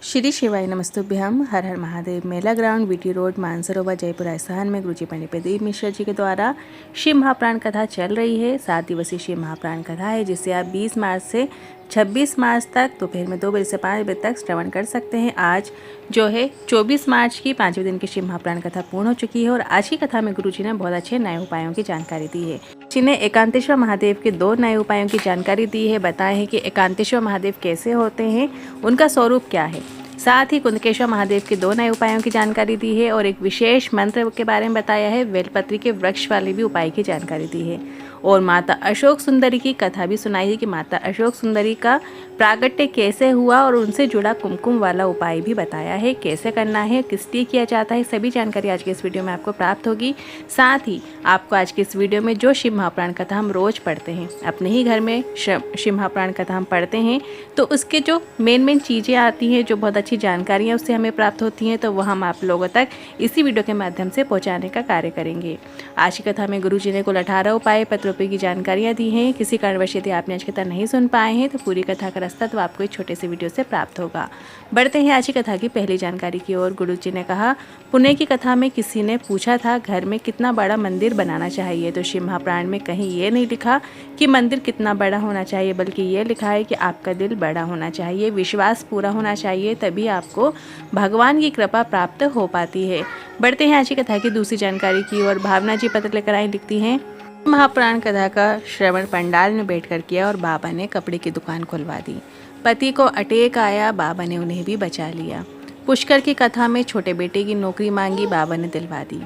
श्री शिवाय नमस्तुभ्यम। हर हर महादेव। मेला ground, VT road, Mansarovar, Jaipur Rajasthan में गुरुजी पंडित प्रदीप मिश्रा जी के द्वारा शिव महाप्राण कथा चल रही है। 7 दिवसीय शिव महाप्राण कथा है जिसे आप 20 मार्च से 26 मार्च तक दोपहर में 2 बजे से 5 बजे तक श्रवण कर सकते हैं। आज जो है 24 मार्च की 5वें दिन की शिव महाप्राण कथा पूर्ण हो चुकी है और आज की कथा में गुरुजी ने बहुत अच्छे नए उपायों की जानकारी दी है। जिन्हें एकांतेश्वर महादेव के 2 नए उपायों की जानकारी दी है। बताए हैं कि एकांतेश्वर महादेव कैसे होते हैं, उनका स्वरूप क्या है। साथ ही कुंदकेश्वर महादेव के 2 नए उपायों की जानकारी दी है और एक विशेष मंत्र के बारे में बताया है। बेलपत्री के वृक्ष वाले भी उपाय की जानकारी दी है और माता अशोक सुंदरी की कथा भी सुनाई है कि माता अशोक सुंदरी का प्रागट्य कैसे हुआ और उनसे जुड़ा कुमकुम वाला उपाय भी बताया है, कैसे करना है, किस लिए किया जाता है। सभी जानकारी आज के इस वीडियो में आपको प्राप्त होगी। साथ ही आपको आज के इस वीडियो में जो शिव महाप्राण कथा हम रोज पढ़ते हैं, अपने ही घर में शिव महाप्राण कथा हम पढ़ते हैं, तो उसके जो मेन चीज़ें आती हैं, जो बहुत अच्छी जानकारियाँ उससे हमें प्राप्त होती हैं, तो वह हम आप लोगों तक इसी वीडियो के माध्यम से पहुँचाने का कार्य करेंगे। आज की कथा में गुरु जी ने कुल 18 उपाय पत्रोपी की जानकारियाँ दी हैं। किसी कारणवश यदि आपने आज की कथा नहीं सुन पाए हैं तो पूरी कथा का रास्ता तो आपको एक छोटे से वीडियो से प्राप्त होगा। बढ़ते हैं आज की कथा की पहली जानकारी की ओर। गुरु जी ने कहा, पुणे की कथा में किसी ने पूछा था घर में कितना बड़ा मंदिर बनाना चाहिए, तो शिव महाप्राण में कहीं ये नहीं लिखा कि मंदिर कितना बड़ा होना चाहिए, बल्कि ये लिखा है कि आपका दिल बड़ा होना चाहिए, विश्वास पूरा होना चाहिए, तभी आपको भगवान की कृपा प्राप्त हो पाती है। बढ़ते हैं आज की कथा की दूसरी जानकारी की ओर। भावना जी पत्र लेकर आई, लिखती हैं, महाप्राण कथा का श्रवण पंडाल में बैठकर किया और बाबा ने कपड़े की दुकान खुलवा दी। पति को अटैक आया, बाबा ने उन्हें भी बचा लिया। पुष्कर की कथा में छोटे बेटे की नौकरी मांगी, बाबा ने दिलवा दी।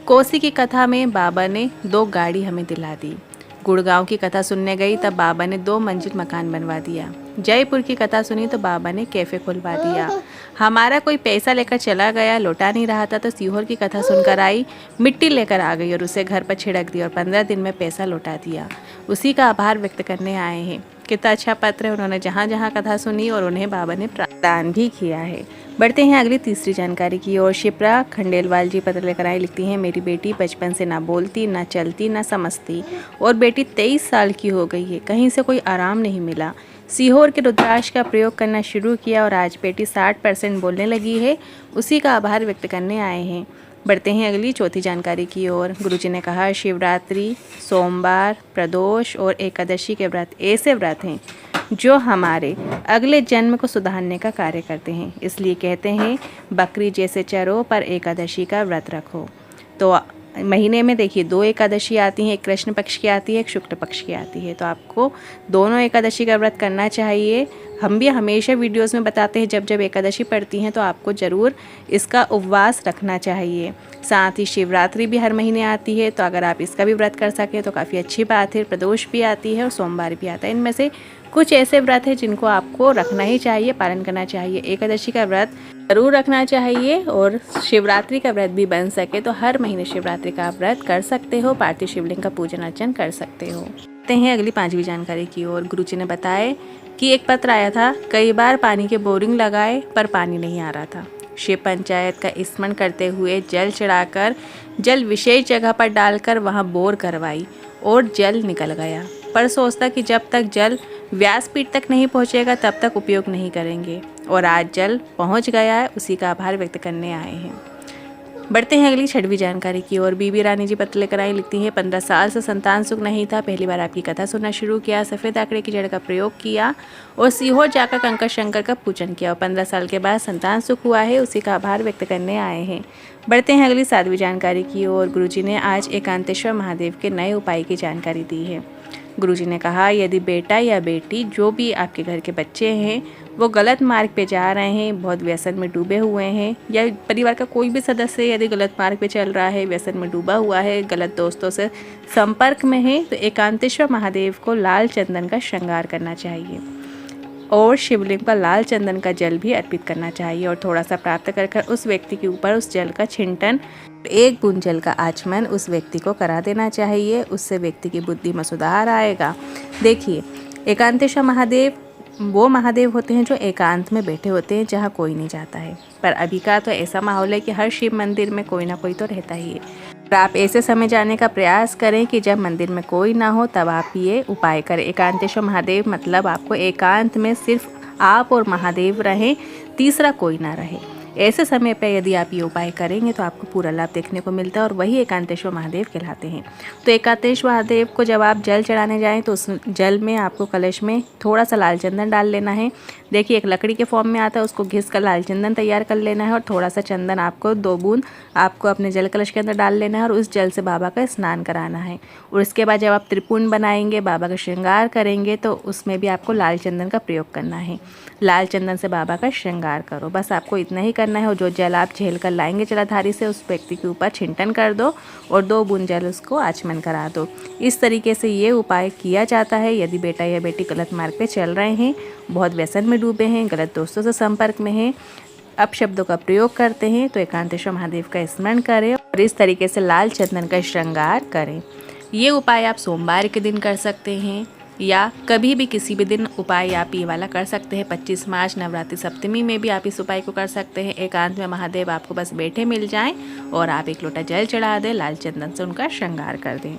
कोसी की कथा में बाबा ने 2 गाड़ी हमें दिला दी। गुड़गांव की कथा सुनने गई तब बाबा ने 2 मंजिल मकान बनवा दिया। जयपुर की कथा सुनी तो बाबा ने कैफे खुलवा दिया। हमारा कोई पैसा लेकर चला गया, लौटा नहीं रहा था, तो सीहोर की कथा सुनकर आई, मिट्टी लेकर आ गई और उसे घर पर छिड़क दी और 15 दिन में पैसा लौटा दिया। उसी का आभार व्यक्त करने आए हैं। कितना अच्छा पत्र है। उन्होंने जहाँ जहाँ कथा सुनी और उन्हें बाबा ने प्रदान भी किया है। बढ़ते हैं अगली तीसरी जानकारी की ओर। शिप्रा खंडेलवाल जी पत्र लेकर आई, लिखती हैं, मेरी बेटी बचपन से ना बोलती, ना चलती, ना समझती और बेटी 23 साल की हो गई है। कहीं से कोई आराम नहीं मिला। सीहोर के रुद्राक्ष का प्रयोग करना शुरू किया और आज बेटी 60% बोलने लगी है। उसी का आभार व्यक्त करने आए हैं। बढ़ते हैं अगली चौथी जानकारी की ओर। गुरुजी ने कहा, शिवरात्रि, सोमवार, प्रदोष और एकादशी के व्रत ऐसे व्रत हैं जो हमारे अगले जन्म को सुधारने का कार्य करते हैं। इसलिए कहते हैं, बकरी जैसे चरो पर एकादशी का व्रत रखो। तो महीने में देखिए 2 एकादशी आती हैं, एक कृष्ण पक्ष की आती है, एक शुक्ल पक्ष की आती है, तो आपको दोनों एकादशी का व्रत करना चाहिए। हम भी हमेशा वीडियोस में बताते हैं, जब जब एकादशी पड़ती हैं तो आपको ज़रूर इसका उपवास रखना चाहिए। साथ ही शिवरात्रि भी हर महीने आती है, तो अगर आप इसका भी व्रत कर सकें तो काफ़ी अच्छी बात है। प्रदोष भी आती है और सोमवार भी आता है। इनमें से कुछ ऐसे व्रत हैं जिनको आपको रखना ही चाहिए, पालन करना चाहिए। एकादशी का व्रत जरूर रखना चाहिए और शिवरात्रि का व्रत भी बन सके तो हर महीने शिवरात्रि का व्रत कर सकते हो। पार्थिव शिवलिंग का पूजन अर्चन कर सकते हो। देखते हैं अगली 5वीं जानकारी की ओर। गुरुजी ने बताया कि एक पत्र आया था, कई बार पानी के बोरिंग लगाए पर पानी नहीं आ रहा था। शिव पंचायत का स्मरण करते हुए जल चढ़ाकर जल विशेष जगह पर डालकर वहां बोर करवाई और जल निकल गया, पर सोचता कि जब तक जल व्यासपीठ तक नहीं पहुंचेगा तब तक उपयोग नहीं करेंगे, और आज जल पहुंच गया है। उसी का आभार व्यक्त करने आए हैं। बढ़ते हैं अगली 6वीं जानकारी की ओर। बीबी रानी जी पत्र लेकर आई, लिखती हैं, 15 साल से संतान सुख नहीं था, पहली बार आपकी कथा सुनना शुरू किया, सफ़ेद आंकड़े की जड़ का प्रयोग किया और सीहोर जाकर कंकर शंकर का पूजन किया और 15 साल के बाद संतान सुख हुआ है। उसी का आभार व्यक्त करने आए हैं। बढ़ते हैं अगली 7वीं जानकारी की ओर। गुरुजी ने आज एकांतेश्वर महादेव के नए उपाय की जानकारी दी है। गुरुजी ने कहा, यदि बेटा या बेटी जो भी आपके घर के बच्चे हैं वो गलत मार्ग पे जा रहे हैं, बहुत व्यसन में डूबे हुए हैं, या परिवार का कोई भी सदस्य यदि गलत मार्ग पे चल रहा है, व्यसन में डूबा हुआ है, गलत दोस्तों से संपर्क में है, तो एकांतेश्वर महादेव को लाल चंदन का श्रृंगार करना चाहिए और शिवलिंग पर लाल चंदन का जल भी अर्पित करना चाहिए और थोड़ा सा प्राप्त कर उस व्यक्ति के ऊपर उस जल का छिंटन, 1 बूंद जल का आचमन उस व्यक्ति को करा देना चाहिए। उससे व्यक्ति की बुद्धि में सुधार आएगा। देखिए, एकांतेश्वर महादेव वो महादेव होते हैं जो एकांत में बैठे होते हैं, जहाँ कोई नहीं जाता है। पर अभी का तो ऐसा माहौल है कि हर शिव मंदिर में कोई ना कोई तो रहता ही है। और आप ऐसे समय जाने का प्रयास करें कि जब मंदिर में कोई ना हो, तब आप ये उपाय करें। एकांतेश्वर महादेव मतलब आपको एकांत में सिर्फ आप और महादेव रहें, तीसरा कोई ना रहे। ऐसे समय पे यदि आप ये उपाय करेंगे तो आपको पूरा लाभ देखने को मिलता है और वही एकांतेश्वर महादेव कहलाते हैं। तो एकांतेश्वर महादेव को जब आप जल चढ़ाने जाएं तो उस जल में आपको कलश में थोड़ा सा लाल चंदन डाल लेना है। देखिए एक लकड़ी के फॉर्म में आता है, उसको घिस कर लाल चंदन तैयार कर लेना है और थोड़ा सा चंदन आपको 2 बूंद आपको अपने जल कलश के अंदर डाल लेना है और उस जल से बाबा का स्नान कराना है। और इसके बाद जब आप त्रिपुंड बनाएंगे, बाबा का श्रृंगार करेंगे, तो उसमें भी आपको लाल चंदन का प्रयोग करना है। लाल चंदन से बाबा का श्रृंगार करो, बस आपको इतना ही करना है। और जो जल आप झेल कर लाएंगे जलाधारी से, उस व्यक्ति के ऊपर छिंटन कर दो और 2 बूंद जल उसको आचमन करा दो। इस तरीके से ये उपाय किया जाता है यदि बेटा या बेटी गलत मार्ग पे चल रहे हैं, बहुत व्यसन में डूबे हैं, गलत दोस्तों से संपर्क में हैं, अपशब्दों का प्रयोग करते हैं, तो एकांतेश्वर महादेव का स्मरण करें और इस तरीके से लाल चंदन का श्रृंगार करें। ये उपाय आप सोमवार के दिन कर सकते हैं या कभी भी किसी भी दिन उपाय आप ये वाला कर सकते हैं। 25 मार्च नवरात्रि सप्तमी में भी आप इस उपाय को कर सकते हैं। एकांत में महादेव आपको बस बैठे मिल जाएं और आप 1 लोटा जल चढ़ा दें, लाल चंदन से उनका श्रृंगार कर दें।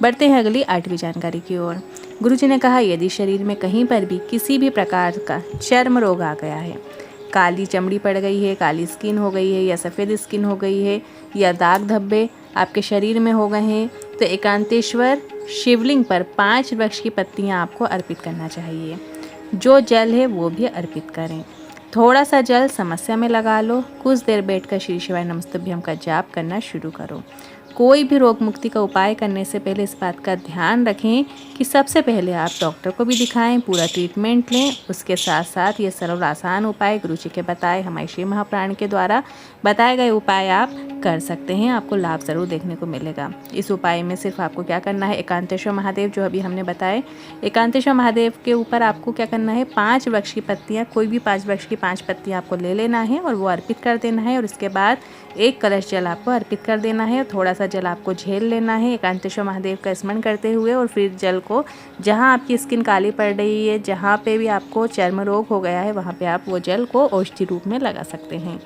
बढ़ते हैं अगली 8वीं जानकारी की ओर। गुरुजी ने कहा यदि शरीर में कहीं पर भी किसी भी प्रकार का चर्म रोग आ गया है, काली चमड़ी पड़ गई है, काली स्किन हो गई है या सफ़ेद स्किन हो गई है या दाग धब्बे आपके शरीर में हो गए हैं, तो एकांतेश्वर शिवलिंग पर 5 वृक्ष की पत्तियां आपको अर्पित करना चाहिए। जो जल है वो भी अर्पित करें। थोड़ा सा जल समस्या में लगा लो, कुछ देर बैठकर श्री शिवाय नमस्तुभ्यम का जाप करना शुरू करो। कोई भी रोग मुक्ति का उपाय करने से पहले इस बात का ध्यान रखें कि सबसे पहले आप डॉक्टर को भी दिखाएं, पूरा ट्रीटमेंट लें। उसके साथ साथ ये सरल आसान उपाय गुरुजी के बताए, हमारे श्री महाप्राण के द्वारा बताए गए उपाय आप कर सकते हैं, आपको लाभ ज़रूर देखने को मिलेगा। इस उपाय में सिर्फ आपको क्या करना है, एकांतेश्वर महादेव जो अभी हमने बताए, एकांतेश्वर महादेव के ऊपर आपको क्या करना है, 5 वृक्ष की पत्तियाँ, कोई भी 5 वृक्ष की 5 पत्तियाँ आपको ले लेना है और वो अर्पित कर देना है। और उसके बाद 1 कलश जल आपको अर्पित कर देना है और थोड़ा सा जल आपको झेल लेना है एकांतेश्वर महादेव का स्मरण करते हुए। और फिर जल को जहाँ आपकी स्किन काली पड़ रही है, जहाँ पे भी आपको चर्म रोग हो गया है, वहाँ पे आप वो जल को औषधि रूप में लगा सकते हैं।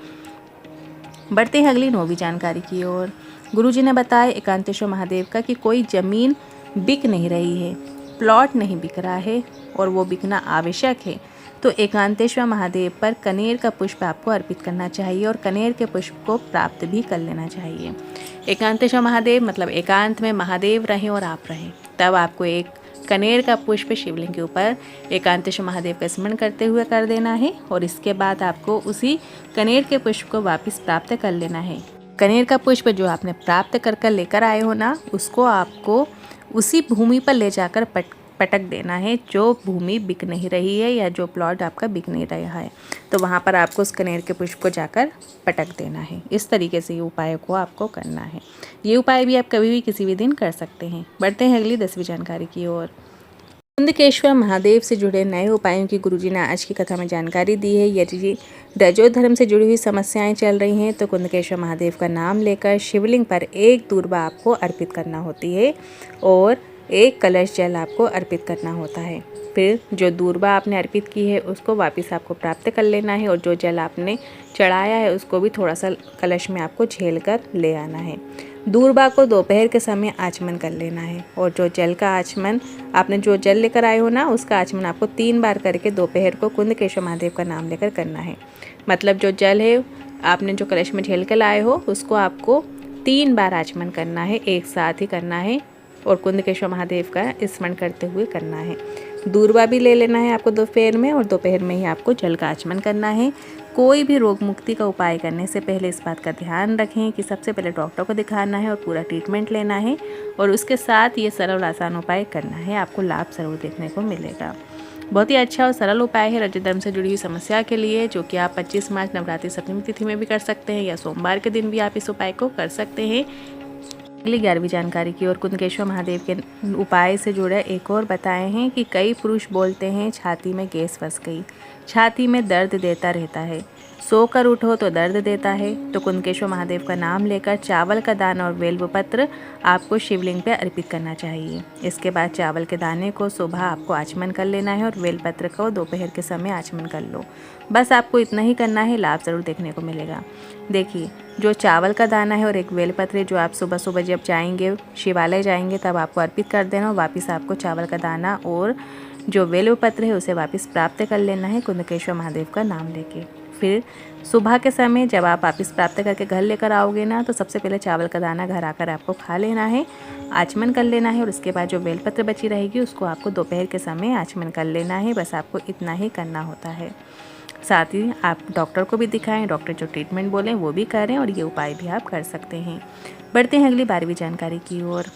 बढ़ते हैं अगली 9वीं जानकारी की ओर। गुरुजी ने बताया एकांतेश्वर महादेव का कि कोई ज़मीन बिक नहीं रही है, प्लॉट नहीं बिक रहा है और वो बिकना आवश्यक है, तो एकांतेश्वर महादेव पर कनेर का पुष्प आपको अर्पित करना चाहिए और कनेर के पुष्प को प्राप्त भी कर लेना चाहिए। एकांतेश्वर महादेव मतलब एकांत में महादेव रहें और आप रहें, तब आपको एक कनेर का पुष्प शिवलिंग के ऊपर एकांतेश्वर महादेव का स्मरण करते हुए कर देना है और इसके बाद आपको उसी कनेर के पुष्प को वापस प्राप्त कर लेना है। कनेर का पुष्प जो आपने प्राप्त कर लेकर आए हो ना, उसको आपको उसी भूमि पर ले जाकर पटक देना है जो भूमि बिक नहीं रही है या जो प्लॉट आपका बिक नहीं रहा है, तो वहाँ पर आपको उस कनेर के पुष्प को जाकर पटक देना है। इस तरीके से ये उपाय को आपको करना है। ये उपाय भी आप कभी भी किसी भी दिन कर सकते हैं। बढ़ते हैं अगली 10वीं जानकारी की ओर। कुंदकेश्वर महादेव से जुड़े नए उपायों की गुरुजी ने आज की कथा में जानकारी दी है। यदि रजो धर्म से जुड़ी हुई समस्याएं चल रही हैं तो कुंदकेश्वर महादेव का नाम लेकर शिवलिंग पर 1 दूर्वा आपको अर्पित करना होती है और 1 कलश जल आपको अर्पित करना होता है। फिर जो दूर्वा आपने अर्पित की है उसको वापस आपको प्राप्त कर लेना है और जो जल आपने चढ़ाया है उसको भी थोड़ा सा कलश में आपको झेल कर ले आना है। दूर्वा को दोपहर के समय आचमन कर लेना है और जो जल का आचमन आपने जो जल लेकर आए हो ना, उसका आचमन आपको 3 बार करके दोपहर को कुंदकेश्वर महादेव का नाम लेकर करना है। मतलब जो जल है आपने जो कलश में झेल कर लाए हो उसको आपको 3 बार आचमन करना है, एक साथ ही करना है और कुंदकेश्वर महादेव का स्मरण करते हुए करना है। दूर्वा भी ले लेना है आपको दोपहर में और दोपहर में ही आपको जल का आचमन करना है। कोई भी रोग मुक्ति का उपाय करने से पहले इस बात का ध्यान रखें कि सबसे पहले डॉक्टर को दिखाना है और पूरा ट्रीटमेंट लेना है और उसके साथ ये सरल आसान उपाय करना है। आपको लाभ ज़रूर देखने को मिलेगा। बहुत ही अच्छा और सरल उपाय है रजत धर्म से जुड़ी हुई समस्या के लिए, जो कि आप 25 मार्च नवरात्रि सप्तमी तिथि में भी कर सकते हैं या सोमवार के दिन भी आप इस उपाय को कर सकते हैं। अगली 11वीं जानकारी की ओर। कुंदकेश्वर महादेव के उपाय से जुड़े एक और बताए हैं कि कई पुरुष बोलते हैं छाती में गैस फंस गई, छाती में दर्द देता रहता है, सोकर उठो तो दर्द देता है, तो कुंदकेश्वर महादेव का नाम लेकर चावल का दाना और बेलपत्र आपको शिवलिंग पे अर्पित करना चाहिए। इसके बाद चावल के दाने को सुबह आपको आचमन कर लेना है और बेलपत्र को दोपहर के समय आचमन कर लो। बस आपको इतना ही करना है, लाभ ज़रूर देखने को मिलेगा। देखिए, जो चावल का दाना है और एक बेलपत्र जो आप सुबह सुबह जब जाएंगे शिवालय जाएंगे तब आपको अर्पित कर देना और वापस आपको चावल का दाना और जो बेलपत्र है उसे वापस प्राप्त कर लेना है कुंदकेश्वर महादेव का नाम लेके। फिर सुबह के समय जब आप वापस प्राप्त करके घर लेकर आओगे ना, तो सबसे पहले चावल का दाना घर आकर आपको खा लेना है, आचमन कर लेना है। और उसके बाद जो बेलपत्र बची रहेगी उसको आपको दोपहर के समय आचमन कर लेना है। बस आपको इतना ही करना होता है। साथ ही आप डॉक्टर को भी दिखाएं, डॉक्टर जो ट्रीटमेंट बोलें वो भी करें, और ये उपाय भी आप कर सकते हैं। बढ़ते हैं अगली 12वीं जानकारी की ओर।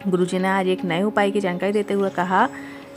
गुरुजी ने आज एक नए उपाय की जानकारी देते हुए कहा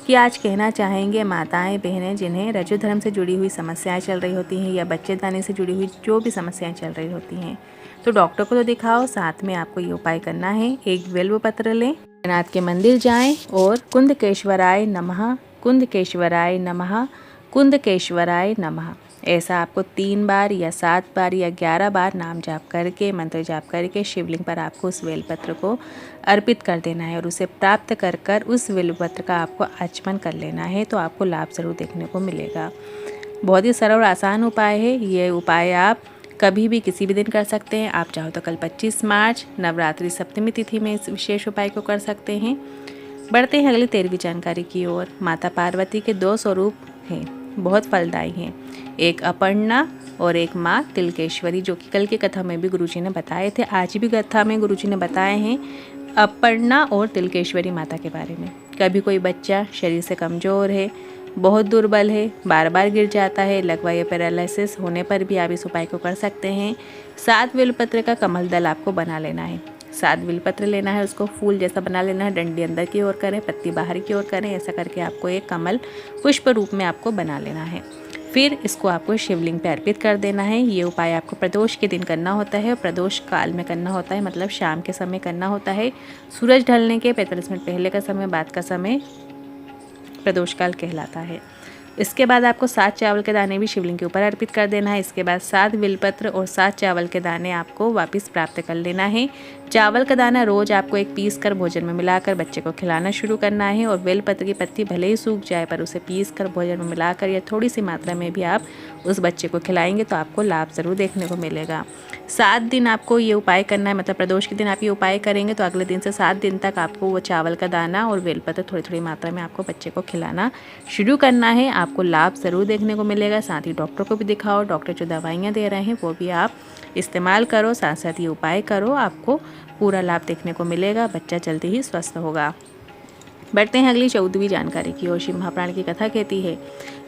कि आज कहना चाहेंगे माताएं बहनें जिन्हें रजो धर्म से जुड़ी हुई समस्याएं चल रही होती हैं या बच्चेदानी से जुड़ी हुई जो भी समस्याएं चल रही होती हैं, तो डॉक्टर को तो दिखाओ, साथ में आपको ये उपाय करना है। एक बिल्व पत्र लें, नाथ के मंदिर जाएं और कुंदकेश्वराय नमः, कुंदकेश्वराय नमः, कुंदकेश्वराय नमः, ऐसा आपको 3 बार या 7 बार या 11 बार नाम जाप करके, मंत्र जाप करके शिवलिंग पर आपको उस बेलपत्र को अर्पित कर देना है और उसे प्राप्त कर कर उस बेलपत्र का आपको आचमन कर लेना है। तो आपको लाभ ज़रूर देखने को मिलेगा। बहुत ही सरल और आसान उपाय है। ये उपाय आप कभी भी किसी भी दिन कर सकते हैं। आप चाहो तो कल 25 मार्च नवरात्रि सप्तमी तिथि में इस विशेष उपाय को कर सकते हैं। बढ़ते हैं अगली 13वीं जानकारी की ओर। माता पार्वती के 2 स्वरूप हैं, बहुत फलदायी हैं, एक अपर्णा और एक माँ तिलकेश्वरी, जो कि कल की कथा में भी गुरुजी ने बताए थे। आज भी कथा में गुरुजी ने बताए हैं अपर्णा और तिलकेश्वरी माता के बारे में। कभी कोई बच्चा शरीर से कमज़ोर है, बहुत दुर्बल है, बार बार गिर जाता है, लगवा या पैरालिसिस होने पर भी आप इस उपाय को कर सकते हैं। 7 बेलपत्र का कमल दल आपको बना लेना है। 7 बेलपत्र लेना है, उसको फूल जैसा बना लेना है, डंडी अंदर की ओर करें, पत्ती बाहर की ओर करें, ऐसा करके आपको एक कमल पुष्प रूप में आपको बना लेना है। फिर इसको आपको शिवलिंग पे अर्पित कर देना है। ये उपाय आपको प्रदोष के दिन करना होता है और प्रदोष काल में करना होता है, मतलब शाम के समय करना होता है। सूरज ढलने के 45 मिनट पहले का समय, बाद का समय प्रदोष काल कहलाता है। इसके बाद आपको 7 चावल के दाने भी शिवलिंग के ऊपर अर्पित कर देना है। इसके बाद 7 बेलपत्र और 7 चावल के दाने आपको वापस प्राप्त कर लेना है। चावल का दाना रोज आपको एक पीस कर भोजन में मिलाकर बच्चे को खिलाना शुरू करना है। और बेलपत्र की पत्ती भले ही सूख जाए पर उसे पीस कर भोजन में मिलाकर या थोड़ी सी मात्रा में भी आप उस बच्चे को खिलाएंगे तो आपको लाभ ज़रूर देखने को मिलेगा। 7 दिन आपको ये उपाय करना है, मतलब प्रदोष के दिन आप ये उपाय करेंगे तो अगले दिन से 7 दिन तक आपको वो चावल का दाना और बेलपत्र थोड़ी थोड़ी मात्रा में आपको बच्चे को खिलाना शुरू करना है। आपको लाभ ज़रूर देखने को मिलेगा। साथ ही डॉक्टर को भी दिखाओ, डॉक्टर जो दवाइयाँ दे रहे हैं वो भी आप इस्तेमाल करो, साथ साथ ये उपाय करो, आपको पूरा लाभ देखने को मिलेगा। बच्चा जल्दी ही स्वस्थ होगा। बढ़ते हैं अगली 14वीं जानकारी की ओर। शिव महापुराण की कथा कहती है,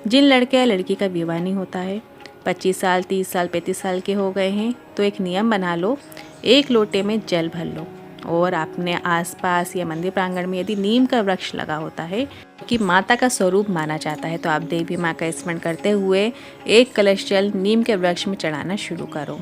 जिन लड़के या लड़की का विवाह नहीं होता है, 25 साल 30 साल 35 साल के हो गए हैं, तो एक नियम बना लो, 1 लोटे में जल भर लो और अपने आसपास या मंदिर प्रांगण में यदि नीम का वृक्ष लगा होता है कि माता का स्वरूप माना जाता है, तो आप देवी माँ का स्मरण करते हुए 1 कलश जल नीम के वृक्ष में चढ़ाना शुरू करो।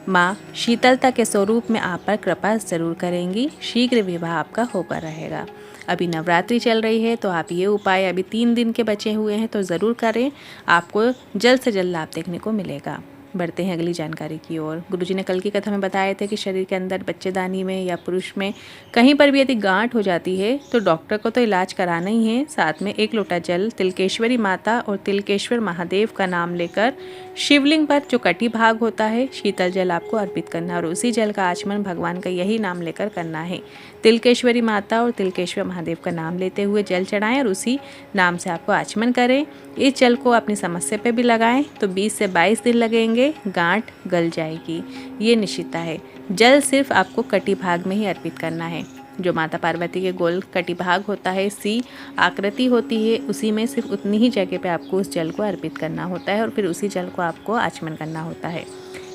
माँ शीतलता के स्वरूप में आप पर कृपा जरूर करेंगी, शीघ्र विवाह आपका होकर रहेगा। अभी नवरात्रि चल रही है तो आप ये उपाय अभी 3 दिन के बचे हुए हैं तो ज़रूर करें, आपको जल्द से जल्द लाभ देखने को मिलेगा। बढ़ते हैं अगली जानकारी की ओर। गुरुजी ने कल की कथा में बताए थे कि शरीर के अंदर बच्चेदानी में या पुरुष में कहीं पर भी यदि गांठ हो जाती है तो डॉक्टर को तो इलाज कराना ही है। साथ में 1 लोटा जल तिलकेश्वरी माता और तिलकेश्वर महादेव का नाम लेकर शिवलिंग पर जो कटी भाग होता है शीतल जल आपको अर्पित करना और उसी जल का आचमन भगवान का यही नाम लेकर करना है। तिलकेश्वरी माता और तिलकेश्वर महादेव का नाम लेते हुए जल चढ़ाएं और उसी नाम से आपको आचमन करें। इस जल को अपनी समस्या पे भी लगाएं तो 20 से 22 दिन लगेंगे, गांठ गल जाएगी, ये निश्चितता है। जल सिर्फ आपको कटी भाग में ही अर्पित करना है। जो माता पार्वती के गोल कटी भाग होता है, सी आकृति होती है, उसी में सिर्फ उतनी ही जगह पे आपको उस जल को अर्पित करना होता है और फिर उसी जल को आपको आचमन करना होता है।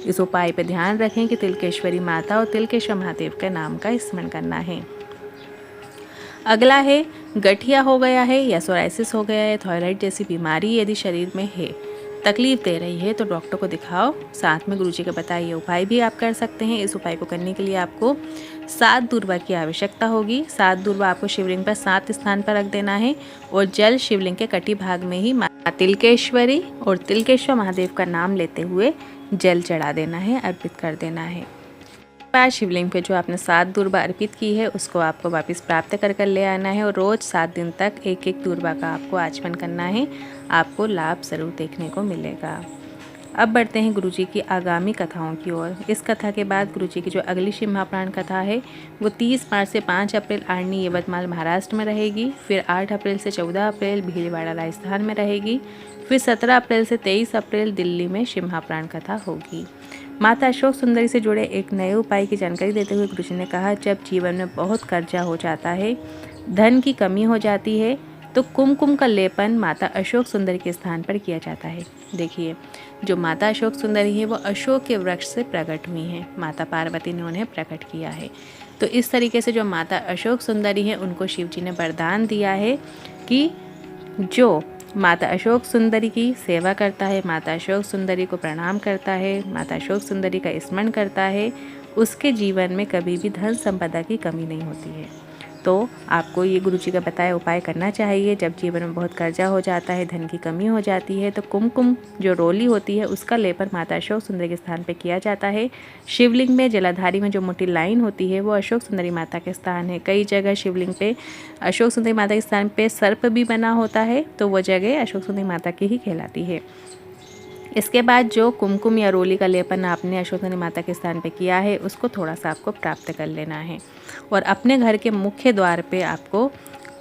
इस उपाय पे ध्यान रखें कि तिलकेश्वरी माता और तिलकेश्वर महादेव के नाम का स्मरण करना है। अगला है, गठिया हो गया है या सोराइसिस हो गया है, थायराइड जैसी बीमारी यदि शरीर में है, तकलीफ दे रही है तो डॉक्टर को दिखाओ। साथ में गुरुजी के बताए ये उपाय भी आप कर सकते हैं। इस उपाय को करने के लिए आपको 7 दूर्वा की आवश्यकता होगी। 7 दूर्वा आपको शिवलिंग पर 7 स्थान पर रख देना है और जल शिवलिंग के कटी भाग में ही माता तिलकेश्वरी और तिलकेश्वर महादेव का नाम लेते हुए जल चढ़ा देना है, अर्पित कर देना है। बाद शिवलिंग पे जो आपने 7 दूर्वा अर्पित की है उसको आपको वापस प्राप्त कर ले आना है और रोज 7 दिन तक 1-1 दूर्वा का आपको आचमन करना है। आपको लाभ ज़रूर देखने को मिलेगा। अब बढ़ते हैं गुरुजी की आगामी कथाओं की ओर। इस कथा के बाद गुरुजी की जो अगली शिव महापुराण कथा है वो 30 मार्च से 5 अप्रैल आर्णी यवतमाल महाराष्ट्र में रहेगी। फिर 8 अप्रैल से 14 अप्रैल भीलवाड़ा राजस्थान में रहेगी। फिर 17 अप्रैल से 23 अप्रैल दिल्ली में शिव महापुराण कथा होगी। माता अशोक सुंदरी से जुड़े एक नए उपाय की जानकारी देते हुए गुरुजी ने कहा, जब जीवन में बहुत कर्जा हो जाता है, धन की कमी हो जाती है, तो कुमकुम का लेपन माता अशोक सुंदरी के स्थान पर किया जाता है। देखिए, जो माता अशोक सुंदरी है वो अशोक के वृक्ष से प्रकट हुई हैं। माता पार्वती ने उन्हें प्रकट किया है। तो इस तरीके से जो माता अशोक सुंदरी है उनको शिव जी ने वरदान दिया है कि जो माता अशोक सुंदरी की सेवा करता है, माता अशोक सुंदरी को प्रणाम करता है, माता अशोक सुंदरी का स्मरण करता है, उसके जीवन में कभी भी धन संपदा की कमी नहीं होती है। तो आपको ये गुरुजी का बताया उपाय करना चाहिए। जब जीवन में बहुत कर्जा हो जाता है, धन की कमी हो जाती है, तो कुमकुम जो रोली होती है उसका लेपन माता अशोक सुंदरी के स्थान पर किया जाता है। शिवलिंग में जलाधारी में जो मोटी लाइन होती है वो अशोक सुंदरी माता के स्थान है। कई जगह शिवलिंग पे अशोक सुंदरी माता के स्थान पे सर्प भी बना होता है, तो वो जगह अशोक सुंदरी माता की ही कहलाती है। इसके बाद जो कुमकुम या रोली का लेपन आपने अशोक सुंदरी माता के स्थान पे किया है उसको थोड़ा सा आपको प्राप्त कर लेना है और अपने घर के मुख्य द्वार पे आपको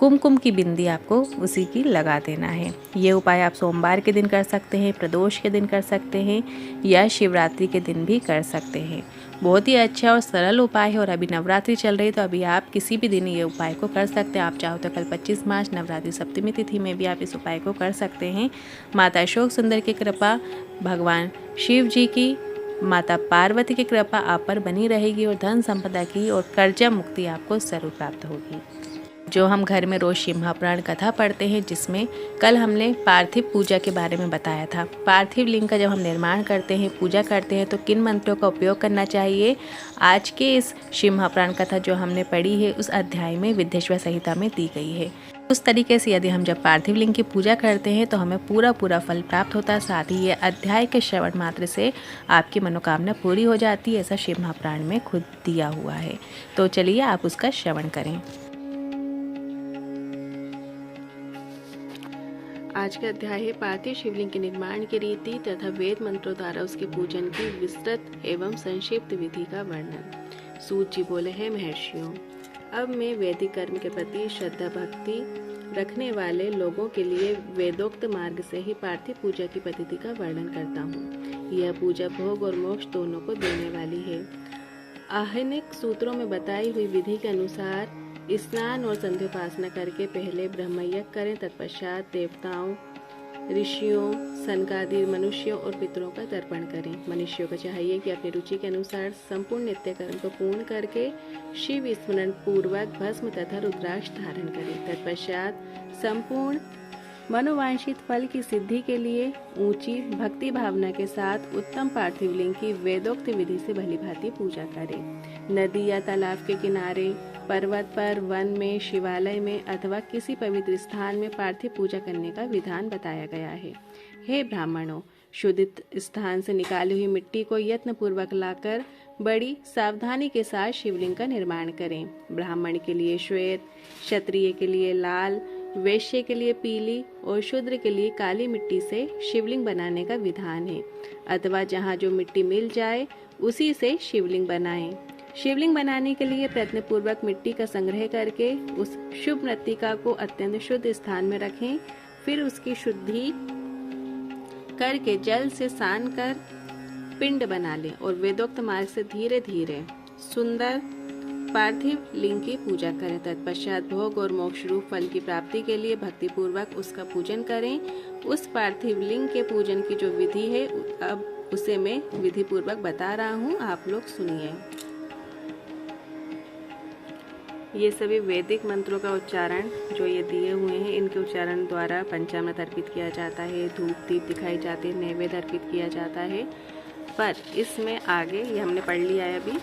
कुमकुम की बिंदी आपको उसी की लगा देना है। ये उपाय आप सोमवार के दिन कर सकते हैं, प्रदोष के दिन कर सकते हैं या शिवरात्रि के दिन भी कर सकते हैं। बहुत ही अच्छा और सरल उपाय है और अभी नवरात्रि चल रही है तो अभी आप किसी भी दिन ये उपाय को कर सकते हैं। आप चाहो तो कल 25 मार्च नवरात्रि सप्तमी तिथि में भी आप इस उपाय को कर सकते हैं। माता अशोक सुंदर की कृपा, भगवान शिव जी की, माता पार्वती की कृपा आप पर बनी रहेगी और धन संपदा की और कर्जा मुक्ति आपको जरूर प्राप्त होगी। जो हम घर में रोज शिव महापुराण कथा पढ़ते हैं, जिसमें कल हमने पार्थिव पूजा के बारे में बताया था। पार्थिव लिंग का जब हम निर्माण करते हैं, पूजा करते हैं, तो किन मंत्रों का उपयोग करना चाहिए, आज के इस शिव महापुराण कथा जो हमने पढ़ी है उस अध्याय में विद्येश्वर संहिता में दी गई है। उस तरीके से यदि हम जब पार्थिव लिंग की पूजा करते हैं तो हमें पूरा फल प्राप्त होता है। साथ ही ये अध्याय के श्रवण मात्र से आपकी मनोकामना पूरी हो जाती है, ऐसा शिव महापुराण में खुद दिया हुआ है। तो चलिए आप उसका श्रवण करें। आज का अध्याय है पार्थिव शिवलिंग के निर्माण की रीति तथा वेद मंत्रों द्वारा उसके पूजन की विस्तृत एवं संक्षिप्त विधि का वर्णन। सूत जी बोले हैं, महर्षियों, अब मैं वैदिक कर्म के प्रति श्रद्धा भक्ति रखने वाले लोगों के लिए वेदोक्त मार्ग से ही पार्थिव पूजा की पद्धति का वर्णन करता हूँ। यह पूजा भोग और मोक्ष दोनों को देने वाली है। आहनिक सूत्रों में बताई हुई विधि के अनुसार स्नान और संध्योपासना करके पहले ब्रह्मयज्ञ करें, तत्पश्चात देवताओं, ऋषियों, सनकादि मनुष्यों और पितरों का तर्पण करें। मनुष्यों को चाहिए कि अपनी रुचि के अनुसार संपूर्ण नित्य कर्म को पूर्ण करके शिव स्मरण पूर्वक भस्म तथा रुद्राक्ष धारण करें। तत्पश्चात संपूर्ण मनोवांछित फल की सिद्धि के लिए ऊंची भक्ति भावना के साथ उत्तम पार्थिव लिंग की वेदोक्त विधि से भलीभांति पूजा करें। नदी या तालाब के किनारे, पर्वत पर, वन में, शिवालय में अथवा किसी पवित्र स्थान में पार्थिव पूजा करने का विधान बताया गया है। हे ब्राह्मणों, शुद्ध स्थान से निकाली हुई मिट्टी को यत्न पूर्वक लाकर बड़ी सावधानी के साथ शिवलिंग का निर्माण करें। ब्राह्मण के लिए श्वेत, क्षत्रिय के लिए लाल, वैश्य के लिए पीली और शूद्र के लिए काली मिट्टी से शिवलिंग बनाने का विधान है, अथवा जहाँ जो मिट्टी मिल जाए उसी से शिवलिंग बनाएं। शिवलिंग बनाने के लिए प्रयत्नपूर्वक मिट्टी का संग्रह करके उस शुभ मृत्तिका को अत्यंत शुद्ध स्थान में रखें। फिर उसकी शुद्धि करके जल से सान कर पिंड बना लें और वेदोक्त मार्ग से धीरे धीरे सुंदर पार्थिव लिंग की पूजा करें। तत्पश्चात भोग और मोक्ष रूप फल की प्राप्ति के लिए भक्ति पूर्वक उसका पूजन करें। उस पार्थिव लिंग के पूजन की जो विधि है अब उसे मैं विधि पूर्वक बता रहा हूँ, आप लोग सुनिए। ये सभी वैदिक मंत्रों का उच्चारण जो ये दिए हुए हैं, इनके उच्चारण द्वारा पंचामृत अर्पित किया जाता है, धूप दीप दिखाई जाते हैं, नैवेद्य अर्पित किया जाता है। पर इसमें आगे, ये हमने पढ़ लिया है अभी,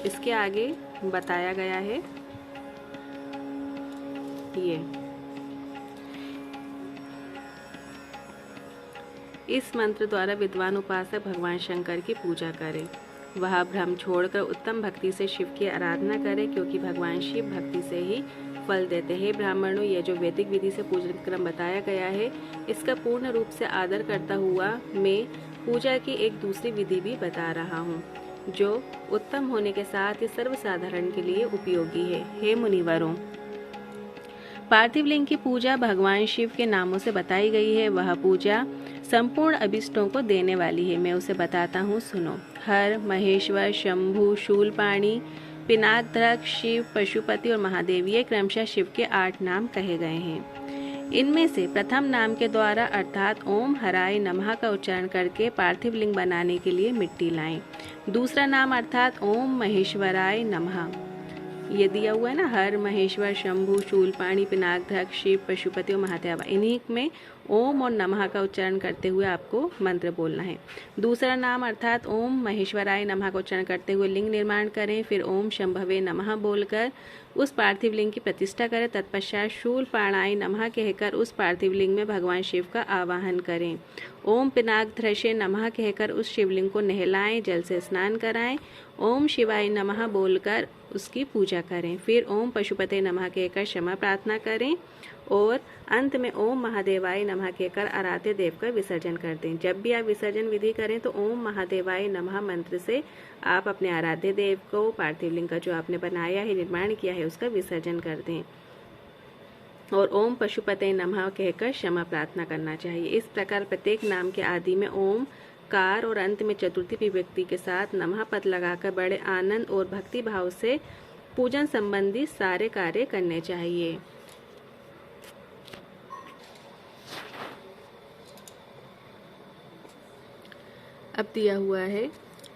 इसके आगे बताया गया है ये, इस मंत्र द्वारा विद्वान उपासक भगवान शंकर की पूजा करें। वह भ्रम छोड़कर उत्तम भक्ति से शिव की आराधना करें, क्योंकि भगवान शिव भक्ति से ही फल देते हैं। ब्राह्मणों, यह जो वैदिक विधि से पूजन क्रम बताया गया है, इसका पूर्ण रूप से आदर करता हुआ मैं पूजा की एक दूसरी विधि भी बता रहा हूँ, जो उत्तम होने के साथ ही सर्वसाधारण के लिए उपयोगी है। हे मुनिवरों, पार्थिव लिंग की पूजा भगवान शिव के नामों से बताई गई है। वह पूजा संपूर्ण अभिष्टों को देने वाली है। मैं उसे बताता हूँ, सुनो। हर, महेश्वर, शंभु, शूलपाणी, पिनाकधर, शिव, पशुपति और महादेव, ये क्रमशः शिव के 8 नाम कहे गए हैं। इनमें से प्रथम नाम के द्वारा अर्थात ओम हराय नमः का उच्चारण करके पार्थिव लिंग बनाने के लिए मिट्टी लाएं। दूसरा नाम अर्थात ओम महेश्वराय नमः, ये दिया हुआ है ना, हर, महेश्वर, शंभु, शूलपाणी, पिनाकधर, शिव, पशुपति और महादेव, इन्हीं में ओम और नमः का उच्चारण करते हुए आपको मंत्र बोलना है। दूसरा नाम अर्थात ओम महेश्वराय नमः का उच्चारण करते हुए लिंग निर्माण करें। फिर ओम शंभवे नमः बोलकर उस पार्थिव लिंग की प्रतिष्ठा करें। तत्पश्चात शूलपाणाय नमः कहकर उस पार्थिव लिंग में भगवान शिव का आवाहन करें। ओम पिनाकधृषे नमः कहकर उस शिवलिंग को नहलाएं, जल से स्नान कराएं। ओम शिवाय नमः बोलकर उसकी पूजा करें। फिर ओम पशुपते नमः कहकर क्षमा प्रार्थना करें और अंत में ओम महादेवाय नमः कहकर आराध्य देव का विसर्जन कर दें। जब भी आप विसर्जन विधि करें तो ओम महादेवाय नमः मंत्र से आप अपने आराध्य देव को, पार्थिव लिंग का जो आपने बनाया है, निर्माण किया है, उसका विसर्जन कर दें और ओम पशुपते नमः कहकर क्षमा प्रार्थना करना चाहिए। इस प्रकार प्रत्येक नाम के आदि में ओम कार और अंत में चतुर्थी विभक्ति के साथ नमः पद लगाकर बड़े आनंद और भक्ति भाव से पूजन संबंधी सारे कार्य करने चाहिए। अब दिया हुआ है,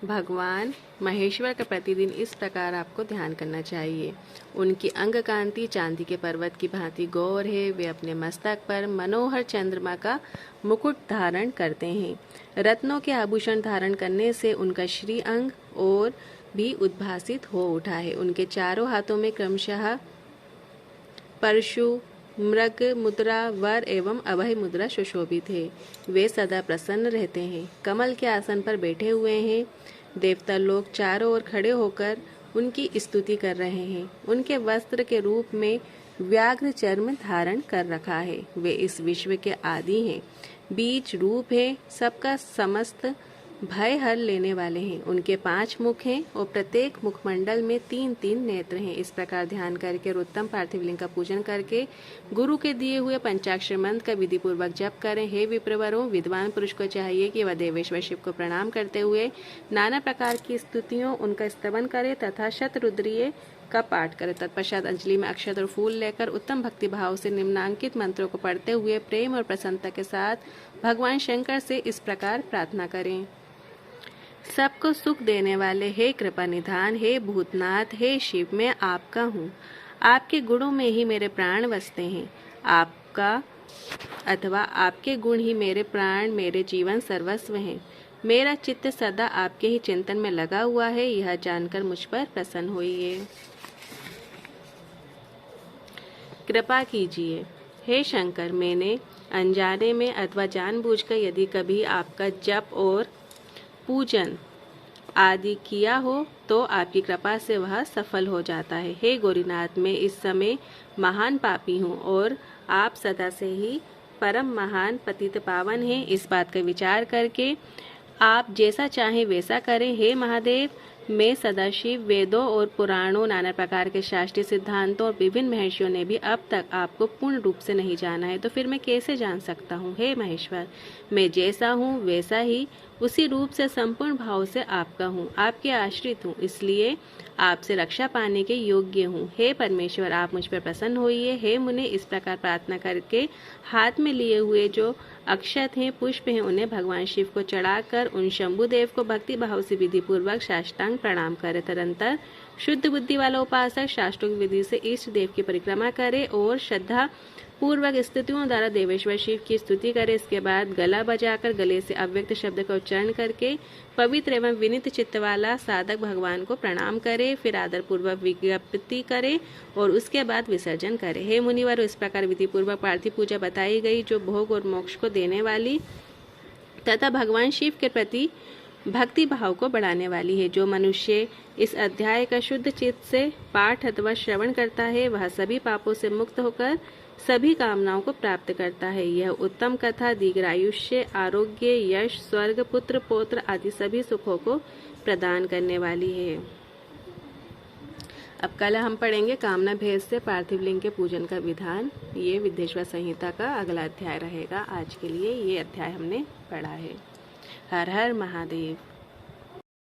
भगवान महेश्वर का प्रतिदिन इस प्रकार आपको ध्यान करना चाहिए। उनकी अंग कांति चांदी के पर्वत की भांति गौर है। वे अपने मस्तक पर मनोहर चंद्रमा का मुकुट धारण करते हैं। रत्नों के आभूषण धारण करने से उनका श्री अंग और भी उद्भासित हो उठा है। उनके चारों हाथों में क्रमशः परशु, मृग मुद्रा, वर एवं अभय मुद्रा सुशोभित है। वे सदा प्रसन्न रहते हैं। कमल के आसन पर बैठे हुए हैं। देवता लोग चारों ओर खड़े होकर उनकी स्तुति कर रहे हैं। उनके वस्त्र के रूप में व्याघ्र चर्म धारण कर रखा है। वे इस विश्व के आदि हैं, बीज रूप है, सबका समस्त भय हर लेने वाले हैं। उनके 5 मुख हैं और प्रत्येक मुखमंडल में 3-3 नेत्र हैं। इस प्रकार ध्यान करके उत्तम पार्थिव लिंग का पूजन करके गुरु के दिए हुए पंचाक्षर मंत्र का विधि पूर्वक जप करें। हे विप्रवरों, विद्वान पुरुष को चाहिए कि वह देवेश्वर शिव को प्रणाम करते हुए नाना प्रकार की स्तुतियों उनका स्तवन करे तथा शतरुद्रीय का पाठ करे। तत्पश्चात अंजलि में अक्षत और फूल लेकर उत्तम भक्ति भाव से निम्नांकित मंत्रों को पढ़ते हुए प्रेम और प्रसन्नता के साथ भगवान शंकर से इस प्रकार प्रार्थना करें। सबको सुख देने वाले हे कृपा निधान, हे भूतनाथ, हे शिव, मैं आपका हूँ। आपके गुणों में ही मेरे प्राण बसते हैं। आपका अथवा आपके गुण ही मेरे प्राण, मेरे जीवन सर्वस्व हैं। मेरा चित्त सदा आपके ही चिंतन में लगा हुआ है। यह जानकर मुझ पर प्रसन्न होइए। कृपा कीजिए हे शंकर, मैंने अनजाने में अथवा जानबूझकर यदि कभी आपका जप और पूजन आदि किया हो तो आपकी कृपा से वह सफल हो जाता है। हे गौरीनाथ, मैं इस समय महान पापी हूँ और आप सदा से ही परम महान पतित पावन हैं। इस बात का विचार करके आप जैसा चाहें वैसा करें। हे महादेव, मैं सदाशिव, वेदों और पुराणों, नाना प्रकार के शास्त्रीय सिद्धांतों और विभिन्न महर्षियों ने भी अब तक आपको पूर्ण रूप से नहीं जाना है, तो फिर मैं कैसे जान सकता हूँ। हे महेश्वर, मैं जैसा हूँ वैसा ही उसी रूप से संपूर्ण भाव से आपका हूँ, आपके आश्रित हूँ, इसलिए आपसे रक्षा पाने के योग्य हूँ। हे परमेश्वर, आप मुझ पर प्रसन्न होइए। हे मुने, इस प्रकार प्रार्थना करके हाथ में लिए हुए जो अक्षत हैं, पुष्प हैं, उन्हें भगवान शिव को चढ़ाकर उन शंभुदेव को भक्ति भाव से विधि पूर्वक साष्टांग प्रणाम करे। तदंतर शुद्ध बुद्धि वाला उपासक शास्त्रोक्त विधि से इष्ट देव की परिक्रमा करे और श्रद्धा पूर्वक स्तुतियों द्वारा देवेश्वर शिव की स्तुति करे। इसके बाद गला बजाकर गले से अव्यक्त शब्द का उच्चारण करके पवित्र एवं विनीत चित्त वाला साधक भगवान को प्रणाम करे। फिर आदर पूर्वक विज्ञप्ति करे और उसके बाद विसर्जन करे। हे मुनिवर, इस प्रकार विधि पूर्वक पार्थिव पूजा बताई गई जो भोग और मोक्ष को देने वाली तथा भगवान शिव के प्रति भक्ति भाव को बढ़ाने वाली है। जो मनुष्य इस अध्याय का शुद्ध चित्त से पाठ अथवा श्रवण करता है वह सभी पापों से मुक्त होकर सभी कामनाओं को प्राप्त करता है। यह उत्तम कथा दीर्घायुष्य, आरोग्य, यश, स्वर्ग, पुत्र, पौत्र आदि सभी सुखों को प्रदान करने वाली है। अब कल हम पढ़ेंगे कामना भेद से पार्थिव लिंग के पूजन का विधान। ये विद्येश्वर संहिता का अगला अध्याय रहेगा। आज के लिए ये अध्याय हमने पढ़ा है। हर हर महादेव।